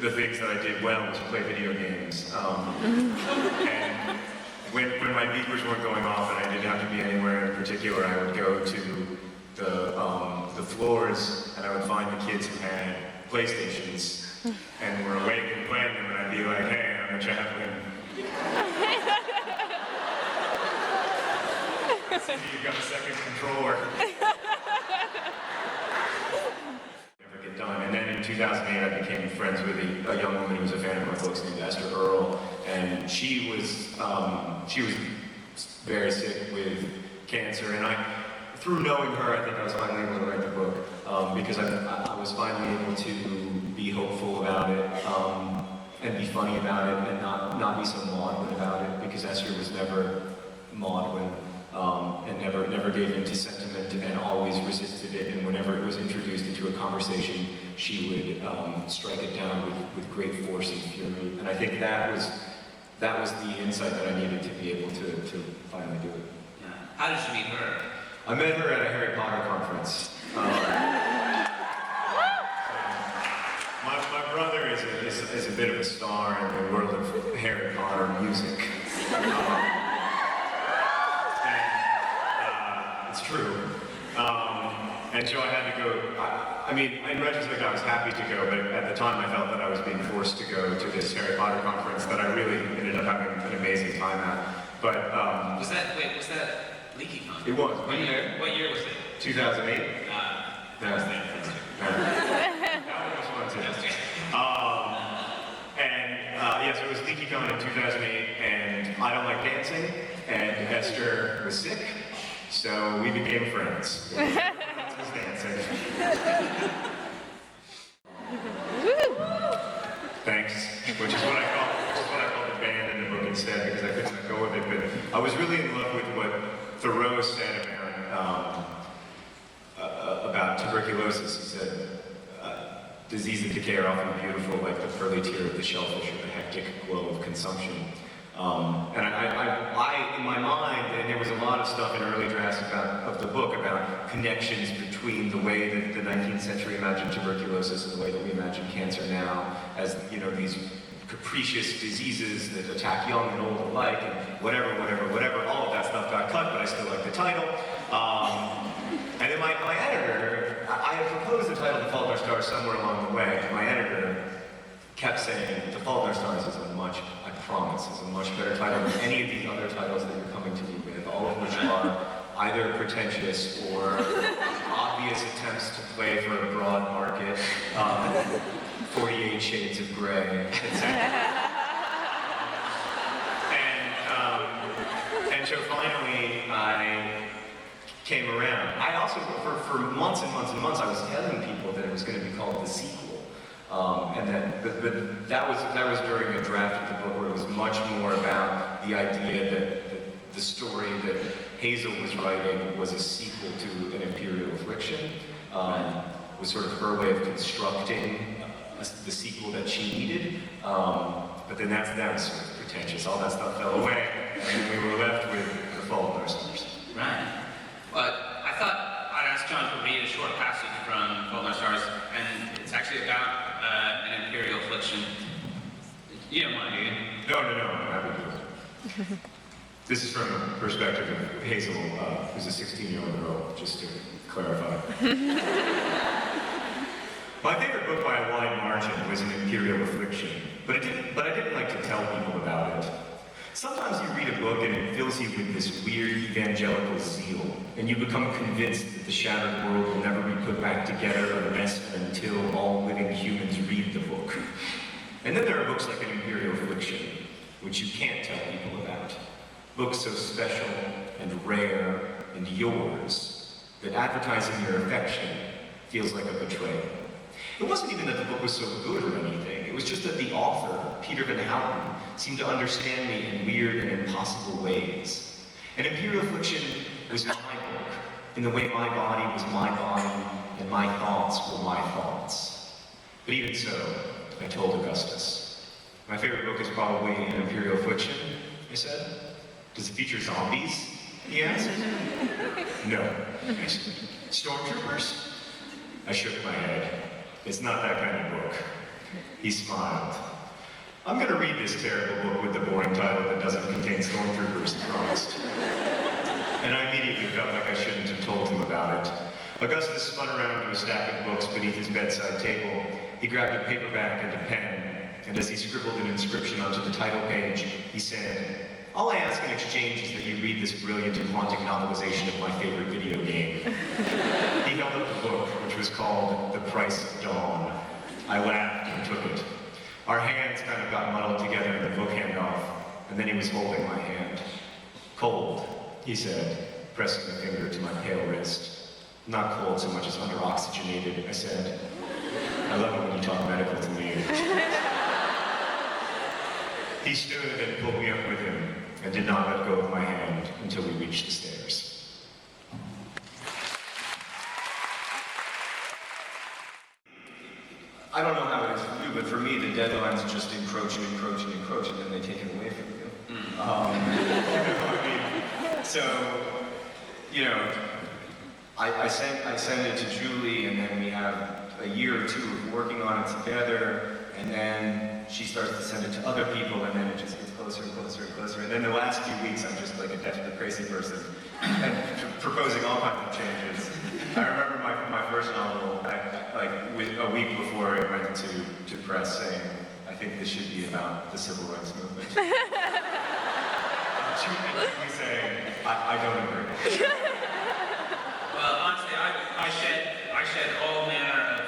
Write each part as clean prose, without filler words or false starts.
the things that I did well was play video games. And when my beepers weren't going off and I didn't have to be anywhere in particular, I would go to the floors and I would find the kids who had PlayStations and were awake and playing them, and I'd be like, hey, I'm a chaplain. See, you've got a second controller. Never get done. And then in 2008, I became friends with a young woman who was a fan of my books named Esther Earl, and she was very sick with cancer, and through knowing her, I think I was finally able to write the book, because I was finally able to be hopeful about it, and be funny about it, and not be so maudlin about it, because Esther was never maudlin, and never gave in to sentiment, and always resisted it, and whenever it was introduced into a conversation, she would strike it down with great force and fury, and I think that was the insight that I needed to be able to finally do it. Yeah. How did you meet her? I met her at a Harry Potter conference. My brother is a bit of a star in the world of Harry Potter music. And it's true. And so I had to go. I mean, in retrospect, I was happy to go, but at the time I felt that I was being forced to go to this Harry Potter conference that I really ended up having an amazing time at. But was that LeakyCon? It was. What year was it? 2008. That was there. That was fun too. Yes, it was LeakyCon in 2008, and I don't like dancing, and Esther was sick, so we became friends. Was dancing. Thanks, which is what I call the band in the book instead, because I couldn't let go of it. But I was really in love with what Thoreau said about tuberculosis. He said, disease and decay are often beautiful, like the pearly tear of the shellfish or the hectic glow of consumption. And I, in my mind, and there was a lot of stuff in early drafts of the book about connections between the way that the 19th century imagined tuberculosis and the way that we imagine cancer now, as these capricious diseases that attack young and old alike, and whatever. All of that stuff got cut, but I still like the title. And then my editor, I had proposed the title The Fault in Our Stars somewhere along the way, and my editor kept saying, The Fault in Our Stars is I promise, is a much better title than any of these other titles that you're coming to me with, all of which are either pretentious or obvious attempts to play for a broad market, 48 Shades of Grey, etc. And so finally, I came around. I also, for months and months and months, I was telling people that it was going to be called The Sequel. And that was during a draft of the book where it was much more about the idea that the story that Hazel was writing was a sequel to An Imperial Affliction. Was sort of her way of constructing the sequel that she needed. But then that was sort of pretentious. All that stuff fell away, and we were left with The Fault in Our Stars. Right. Well, I thought I'd ask John to read a short passage from Fault in Our Stars, and it's actually about an imperial affliction. You don't want to, do you? No, I'm happy to do it. This is from the perspective of Hazel, who's a 16-year-old girl, just to clarify. My favorite book by a wide margin was An Imperial Affliction, but I didn't like to tell people about it. Sometimes you read a book and it fills you with this weird evangelical zeal, and you become convinced that the shattered world will never be put back together unless and until all living humans read the book. And then there are books like An Imperial Affliction, which you can't tell people about. Books so special and rare and yours that advertising your affection feels like a betrayal. It wasn't even that the book was so good or anything. It was just that the author, Peter Van Houten, seemed to understand me in weird and impossible ways. An Imperial Affliction was my book, in the way my body was my body, and my thoughts were my thoughts. But even so, I told Augustus. My favorite book is probably An Imperial Affliction, I said. Does it feature zombies? He asked. No, I said. Stormtroopers? I shook my head. It's not that kind of book. He smiled. I'm going to read this terrible book with the boring title that doesn't contain stormtroopers, he promised. And I immediately felt like I shouldn't have told him about it. Augustus spun around to a stack of books beneath his bedside table. He grabbed a paperback and a pen, and as he scribbled an inscription onto the title page, he said, "All I ask in exchange is that you read this brilliant and haunting novelization of my favorite video game." He held up the book, which was called The Price of Dawn. I laughed and took it. Our hands kind of got muddled together in the book handoff, and then he was holding my hand. "Cold," he said, pressing a finger to my pale wrist. "Not cold so much as under-oxygenated," I said. "I love it when you talk medical to me." He stood and pulled me up with him, and did not let go of my hand until we reached the stairs. I don't know how it is for you, but for me, the deadlines just encroach, and then they take it away from you. You know what I mean? So, you know, I send it to Julie, and then we have a year or two of working on it together, and then she starts to send it to other people, and then it just gets closer and closer and closer. And then the last few weeks, I'm just like a desperate, crazy person, and proposing all kinds of changes. I remember my first novel, a week before it went to press, saying, "I think this should be about the civil rights movement." She was saying, I don't agree. Well, honestly, I shed all manner of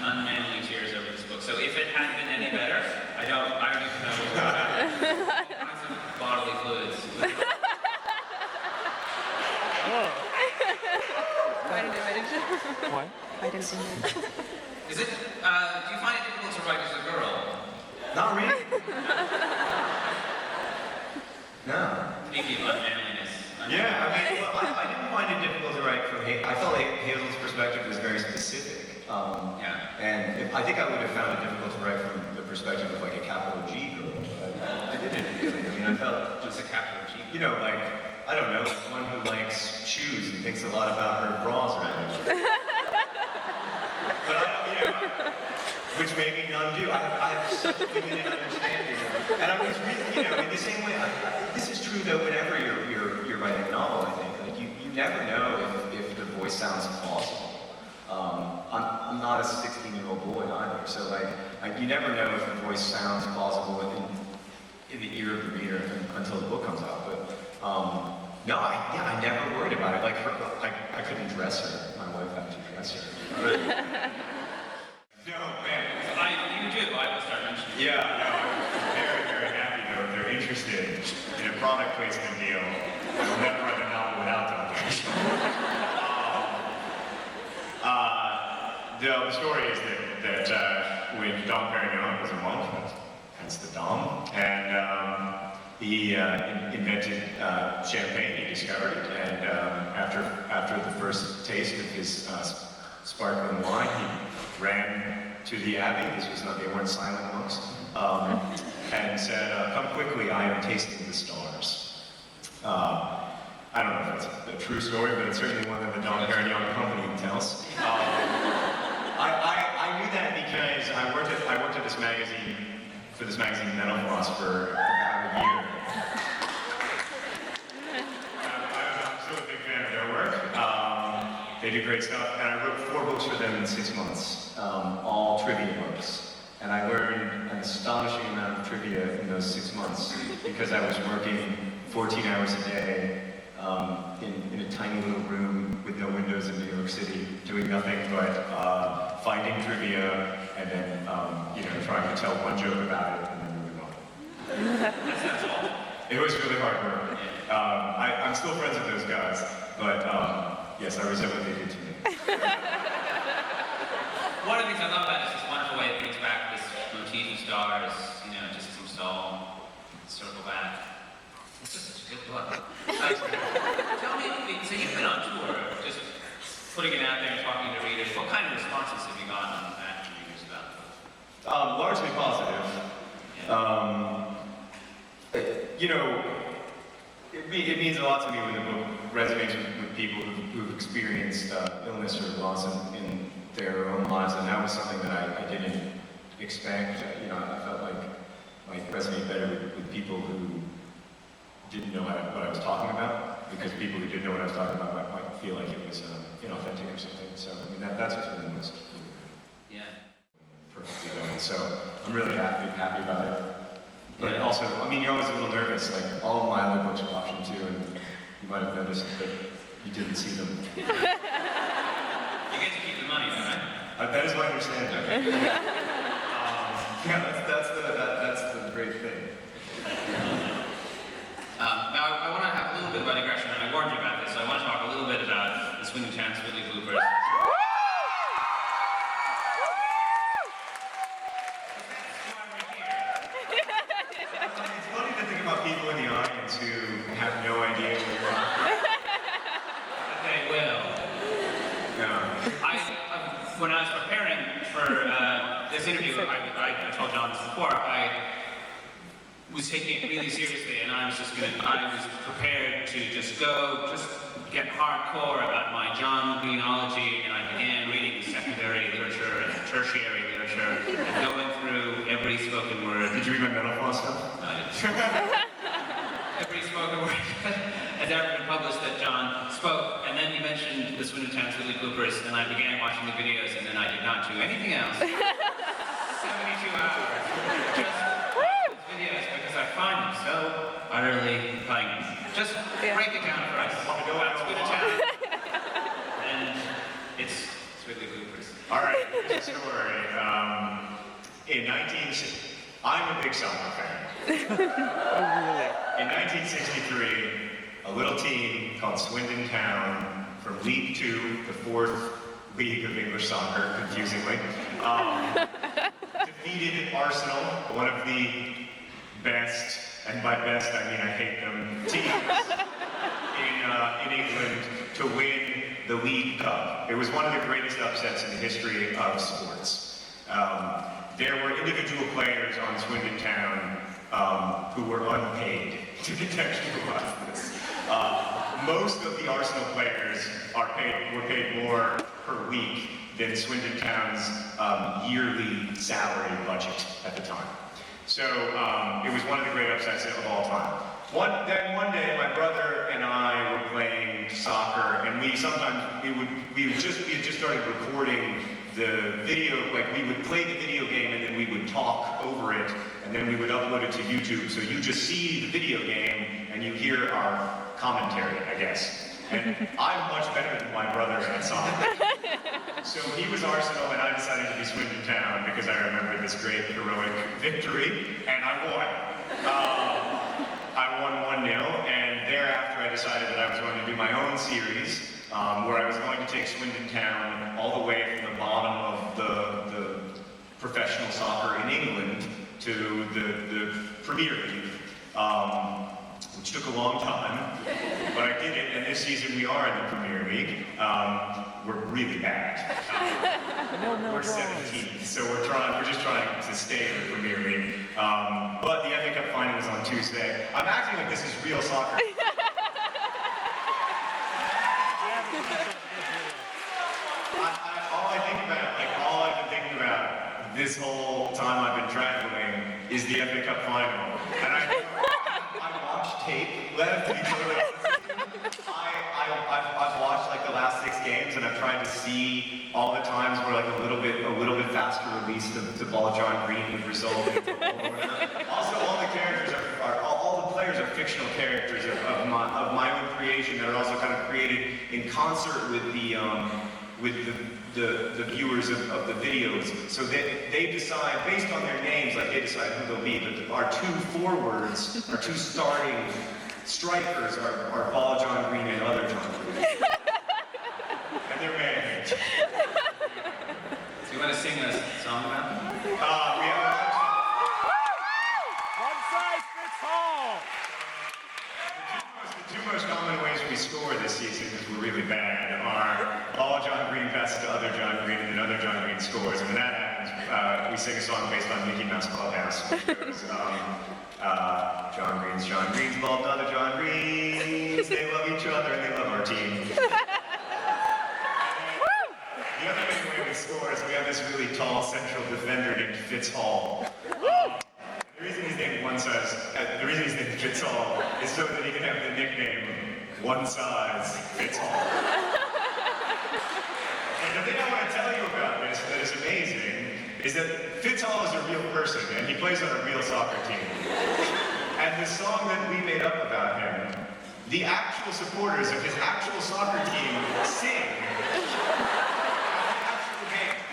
unmanly tears over this book. So if it had been any better, I don't even know what was happening. All kinds of bodily fluids. Why didn't image? What? I didn't image. Is it? Do you find it difficult to write as a girl? Not really. No. Speaking of unmanliness. Yeah, I mean, well, I didn't find it difficult to write from I felt like Hazel's perspective was very specific. Yeah. And I think I would have found it difficult to write from the perspective of like a capital G girl. But I didn't really. I mean, I felt What's a capital G? you know, like, I don't know, someone who likes shoes and thinks a lot about her bras around it. But I don't, you know, which maybe none do. I have such a limited understanding of it. And I was really, you know, in the same way, this is true though whenever you're writing a novel, I think. Like, you never know if the voice sounds plausible. I'm not a 16-year-old boy either, so like, you never know if the voice sounds plausible in the ear of the reader until the book comes out. But no, I never worried about it. Like, I couldn't dress her. My wife had to dress her. No, man. You do, I will start mentioning. Yeah, no, I'm very, very happy though if they're interested in a product placement deal. I will never write a novel without them. The story is that when Dom Perignon was a monk, hence the Dom, and he invented champagne. He discovered it, and after the first taste of his sparkling wine, he ran to the abbey. They weren't silent monks, and said, "Come quickly, I am tasting the stars." I don't know if that's a true story, but it's certainly one that the Dom Perignon company tells. I knew that because I worked at this magazine, Metal Floss, for about a year. I'm still a big fan of their work. They do great stuff, and I wrote 4 books for them in 6 months, all trivia books. And I learned an astonishing amount of trivia in those 6 months because I was working 14 hours a day in a tiny little room with no windows in New York City, doing nothing but finding trivia and then trying to tell one joke about it and then moving on. It was really hard work. I'm still friends with those guys, but yes, I resent what they did to me. One of the things I love about it is this wonderful way it brings back this motif of stars, just seems to all circle back. It's just such a good book. Tell me, so you've been on tour, just putting it out there and talking to readers. What kind of responses have you gotten back from readers about the book? Largely positive. It means a lot to me when the book resonates with people who've experienced illness or loss in their own lives, and that was something that I didn't expand. You know, I felt like might resonate better with people who didn't know what I was talking about, because people who didn't know what I was talking about might feel like it was inauthentic or something. So I mean, that's what's been the most Yeah. perfectly done. So I'm really happy about it. But also, I mean, you're always a little nervous. Like all of my other books are optioned too, and you might have noticed that you didn't see them. You get to keep the money, though, right? That is my understanding. Yeah, that's the great thing. Now, I want to have a little bit of a digression, and I warned you about this, so I want to talk a little bit about the Swindon Town Swindley bloopers. It's funny to think about people in the audience who have no idea what you're talking about. They will. When I was preparing for this interview, I told John this before, I was taking it really seriously, and I was prepared to just get hardcore about my John Greenology, and I began reading secondary literature and tertiary literature, and going through every spoken word. Did you read my Metalfall stuff? Every spoken word has ever been published that John spoke, and then he mentioned the Swindon Town Swindley bloopers, and I began watching the videos, and then I did not do anything else. 72 hours. Just watch those videos because I find them so utterly funny. Just break it down for us. About Swindon Town. And it's Swindley bloopers. All right, here's a story. I'm a big soccer fan. In 1963, a little team called Swindon Town, from League Two, the fourth league of English soccer, confusingly, defeated Arsenal, one of the best, and by best I mean I hate them, teams in England to win the League Cup. It was one of the greatest upsets in the history of sports. There were individual players on Swindon Town who were unpaid, to contextualize this. Most of the Arsenal players were paid more per week than Swindon Town's yearly salary budget at the time. So it was one of the great upsets of all time. One day, my brother and I were playing soccer, and we had just started recording the video. Like, we would play the video game, and then we would talk over it, and then we would upload it to YouTube. So you just see the video game, and you hear our commentary, I guess. And I'm much better than my brother at soccer. So he was Arsenal, and I decided to be Swindon Town because I remember this great heroic victory, and I won. I won 1-0, and thereafter I decided that I was going to do my own series, where I was going to take Swindon Town all the way from the bottom of the professional soccer in England to the Premier League, which took a long time, but I did it, and this season we are in the Premier League. We're really bad. We're 17th, so we're just trying to stay in the Premier League. But the FA Cup final is on Tuesday. I'm acting like this is real soccer. All I've been thinking about this whole time I've been traveling is the FA Cup final. And I watched tape, let it be totally honest. I've watched like the last 6 games, and I've tried to see all the times where like a little bit faster release the ball John Green would result in. Also, all the players are fictional characters of my own creation that are also kind of created in concert with the viewers of the videos. So they decide, based on their names, like they decide who they'll be. But our 2 forwards, our 2 starting strikers are Ball John Green and other John Green. And they're married. So you want to sing a song about them? We have One size fits all. the 2 most common ways we score this season, because we're really bad, are Ball John Green passes to other John Green, and then other John Green scores. And when that happens, we sing a song based on Mickey Mouse Clubhouse, which goes, John Green's ball to other John Greens. They love each other and they love our team. The other big way we score is we have this really tall central defender named Fitz Hall. The reason he's named Fitz Hall is so that he can have the nickname One Size Fits All. And the thing I want to tell you about this that is amazing is that Fitz Hall is a real person and he plays on a real soccer team. And the song that we made up about him, the actual supporters of his actual soccer team sing at the actual games.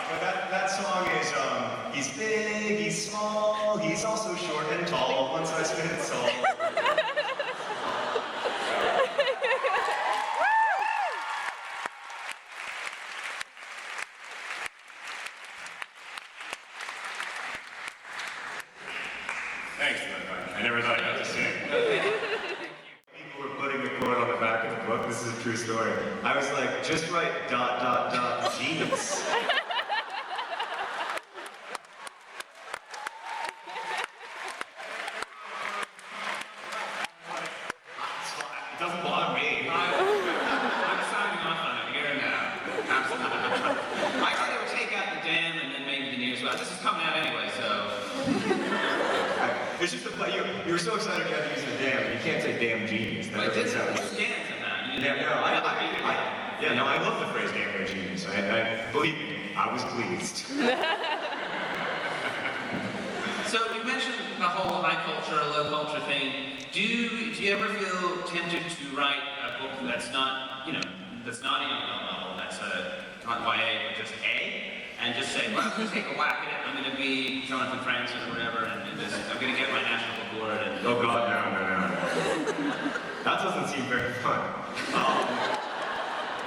But that song is, he's big, he's small, he's also short and tall, one size fits all. Thanks, I never thought I'd have to sing. People were putting the quote on the back of the book. This is a true story. I was like, just write ... genius. It doesn't bother me. I'm signing off on it here now. Absolutely. I said I would take out the dam and then maybe the news. Well, this is coming out anyway, so. It's just you were so excited you had to use the damn. You can't say damn genius. That But it doesn't didn't sound. stand somehow. Yeah, no, I love the phrase damn genius. I believe me, I was pleased. So you mentioned the whole high culture, low culture thing. Do you ever feel tempted to write a book that's not, that's not a young adult novel, that's not YA, but just A, and just say, well, I'm going to take a whack at it. I'm going to be Jonathan Franzen or whatever, and I'm going to get my national award. And Oh God, no. That doesn't seem very fun.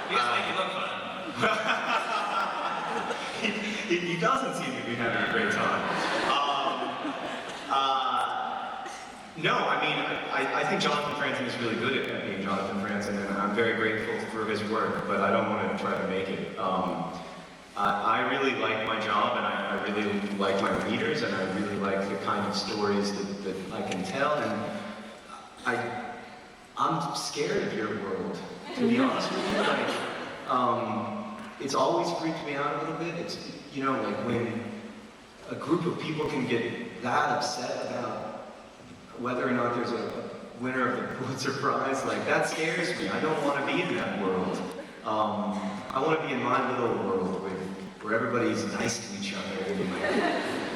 you guys make it look fun. He doesn't seem to be having a great time. No, I mean, I think Jonathan Franzen is really good at being Jonathan Franzen, and I'm very grateful for his work, but I don't want to try to make it. I really like my job, and I really like my readers, and I really like the kind of stories that I can tell, and I'm scared of your world, to be honest with you. Like, it's always freaked me out a little bit. It's, like when a group of people can get that upset about whether or not there's a winner of the Pulitzer Prize, like that scares me. I don't want to be in that world. I want to be in my little world where everybody's nice to each other and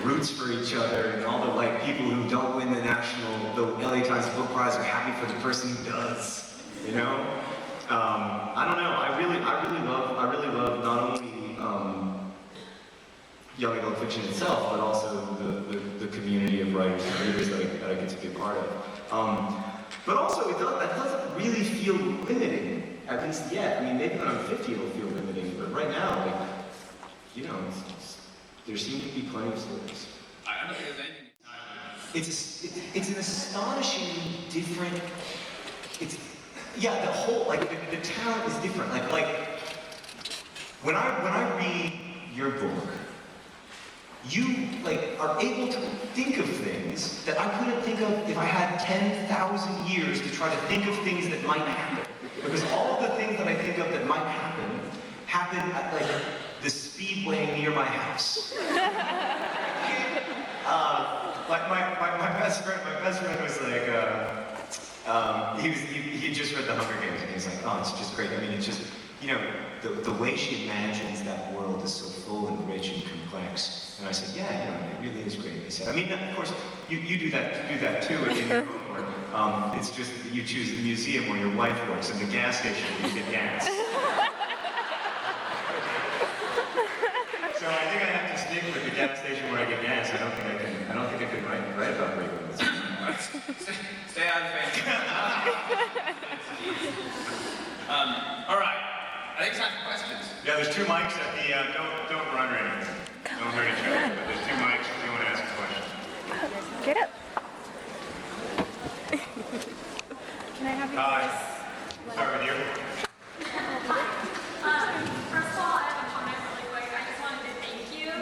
roots for each other, and all the people who don't win the LA Times Book Prize are happy for the person who does. I don't know. I really love not only young adult fiction itself, but also the community of writers and readers that I get to be a part of. But also, that doesn't really feel limiting, at least yet. I mean, maybe when I'm 50 it'll feel limiting, but right now, there seem to be plenty of stories. I don't think there's anything. It's an astonishingly different. The whole the talent is different. Like when I read your book, you are able to think of things that I couldn't think of if I had 10,000 years to try to think of things that might happen. Because all of the things that I think of that might happen at the speedway near my house. My best friend was like, he had just read The Hunger Games, and he was like, oh, it's just great. I mean, it's just, the way she imagines that world is so full and rich and complex. And I said, yeah, it really is great. He said, I mean, of course, you do that too in your own work. It's just that you choose the museum where your wife works and the gas station where you get gas. So I think I have to stick with the gas station where I get gas. I don't think I can write about Raven. Stay on Facebook. All right. I think it's time for questions. Yeah, there's 2 mics at the, don't run or anything. Don't hurt each other, but there's 2 mics if you want to ask a question. Get up. Can I have your Hi. voice? Start with you. First of all, I have a comment really quick. I just wanted to thank you.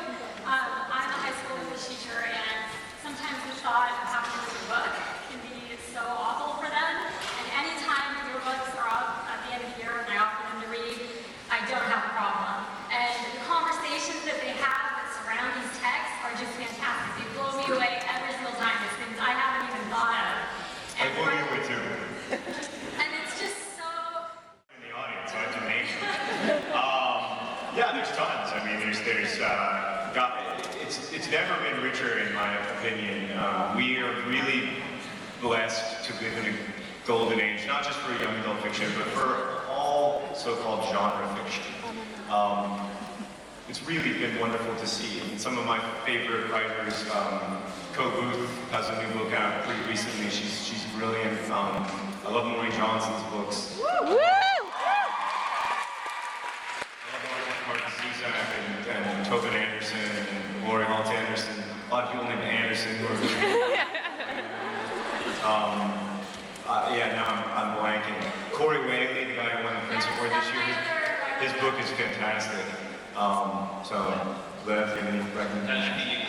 I'm a high school English teacher, and sometimes the thought of having to read a book can be so awful for them. And anytime your books are up at the end of the year and I offer them to read, I don't have live in a golden age, not just for young adult fiction, but for all so-called genre fiction. It's really been wonderful to see. And some of my favorite writers, Co Booth has a new book out pretty recently. She's brilliant. I love Maureen Johnson's books. I love Martin Zuzak and Tobin Anderson and Laurie Holt Anderson. A lot of people named Anderson who are really yeah, now I'm blanking. Corey Whaley, the guy who won the Prince Award this year, his book is fantastic. So, Lev, do you have any recommendations?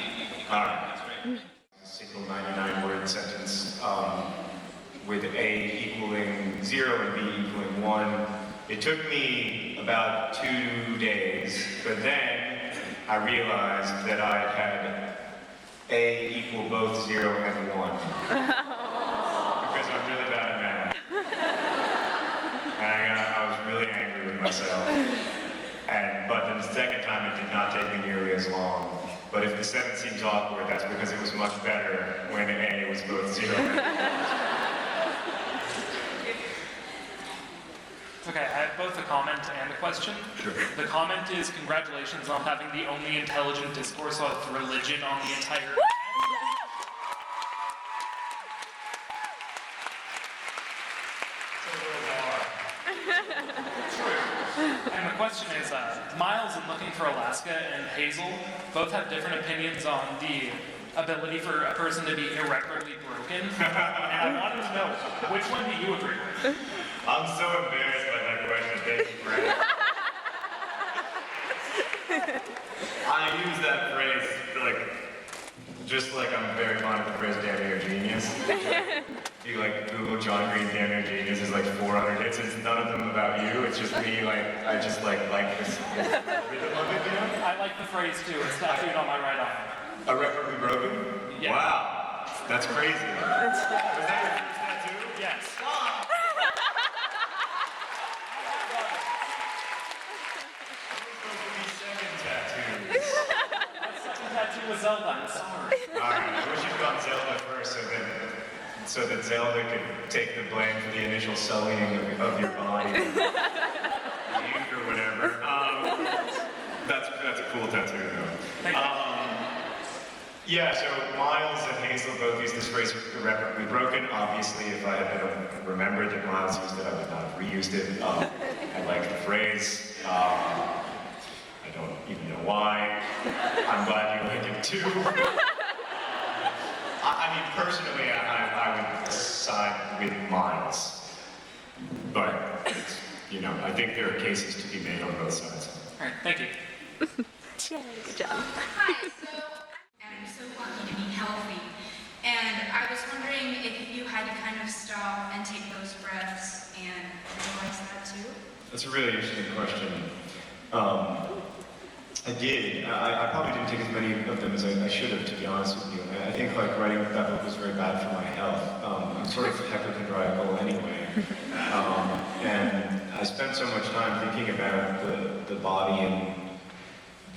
All right. A single 99-word sentence with A equaling 0 and B equaling 1. It took me about 2 days, but then I realized that I had A equal both 0 and 1. Because I'm really bad at math. And I was really angry with myself. But then the second time it did not take me nearly as long. But if the sentence seems awkward, that's because it was much better when A was both 0 and 1. Okay, I have both a comment and a question. Sure. The comment is congratulations on having the only intelligent discourse of religion on the entire And the question is, Miles in Looking for Alaska and Hazel both have different opinions on the ability for a person to be irreparably broken. And I wanted to know, which one do you agree with? I'm so embarrassed by that question. Thank you, Brad. I use that phrase just like I'm very fond of the phrase "damn near genius." If you Google John Green "damn near genius" is 400 hits. It's none of them about you. It's just me. I just like this rhythm of it, you know. I like the phrase too. It's tattooed on my right arm. Irreparably broken. Yeah. Wow, that's crazy. Was that your first tattoo? Yes. Tattoo with Zelda, I'm sorry. Alright, I wish you'd gone Zelda first so that Zelda could take the blame for the initial sullying of your body. The ink or whatever. That's a cool tattoo though. Thank you. Yeah, so Miles and Hazel both use this phrase irreparably broken. Obviously, if I had remembered that Miles used it, I would not have reused it. I like the phrase. I don't even know why. I'm glad you like it too. I mean, personally, I would side with Miles. But, I think there are cases to be made on both sides. All right, thank you. Good job. Hi, I'm so lucky to be healthy. And I was wondering if you had to kind of stop and take those breaths and realize that too? That's a really interesting question. I did. I probably didn't take as many of them as I should have, to be honest with you. I think writing that book was very bad for my health. I'm sort of hypochondriacal anyway. And I spent so much time thinking about the body and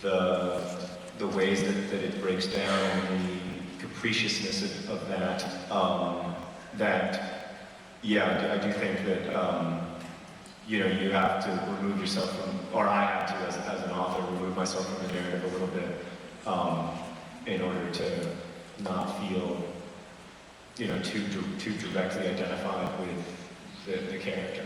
the ways that it breaks down and the capriciousness of that, I do think that you have to remove yourself from, or I have to as an author, remove myself from the narrative a little bit in order to not feel, too directly identified with the character.